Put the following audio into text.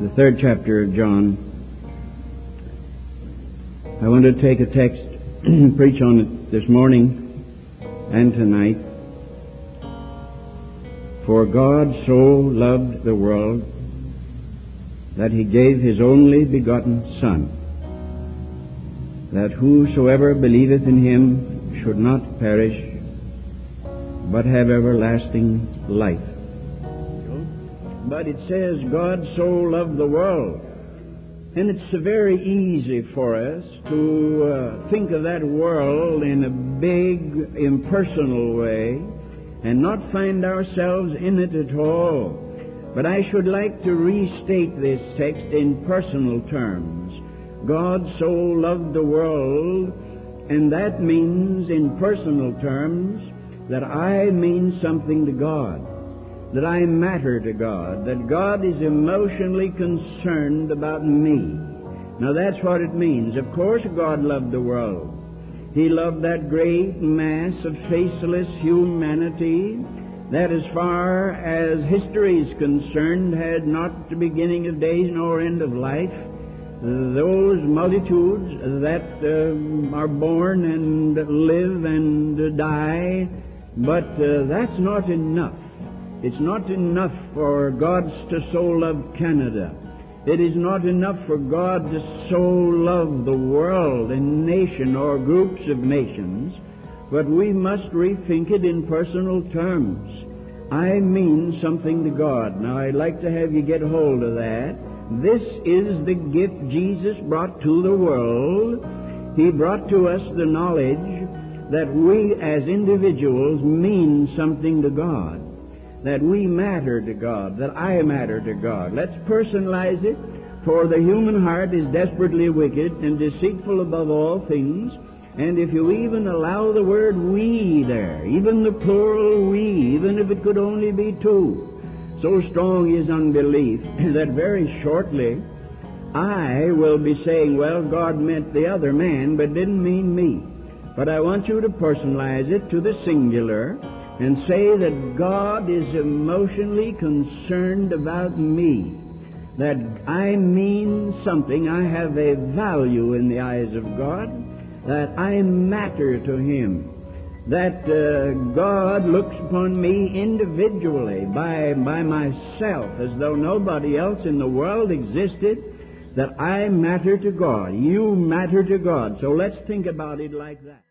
the 3rd chapter of John. I want to take a text, preach on it this morning and tonight. For God so loved the world that He gave His only begotten Son, that whosoever believeth in Him should not perish, but have everlasting life. But it says God so loved the world. And it's very easy for us to think of that world in a big, impersonal way and not find ourselves in it at all. But I should like to restate this text in personal terms. God so loved the world, and that means in personal terms that I mean something to God, that I matter to God, that God is emotionally concerned about me. Now that's what it means. Of course God loved the world. He loved that great mass of faceless humanity that, as far as history is concerned, had not the beginning of days nor end of life. Those multitudes that are born and live and die, but that's not enough. It's not enough for God to so love Canada. It is not enough for God to so love the world and nation or groups of nations, but we must rethink it in personal terms. I mean something to God. Now I'd like to have you get hold of that. This is the gift Jesus brought to the world. He brought to us the knowledge that we as individuals mean something to God, that we matter to God, that I matter to God. Let's personalize it, for the human heart is desperately wicked and deceitful above all things, and if you even allow the word we there, even the plural we, even if it could only be two, so strong is unbelief that very shortly I will be saying, well, God meant the other man, but didn't mean me. But I want you to personalize it to the singular and say that God is emotionally concerned about me, that I mean something, I have a value in the eyes of God, that I matter to Him, that God looks upon me individually, by myself, as though nobody else in the world existed, that I matter to God. You matter to God. So let's think about it like that.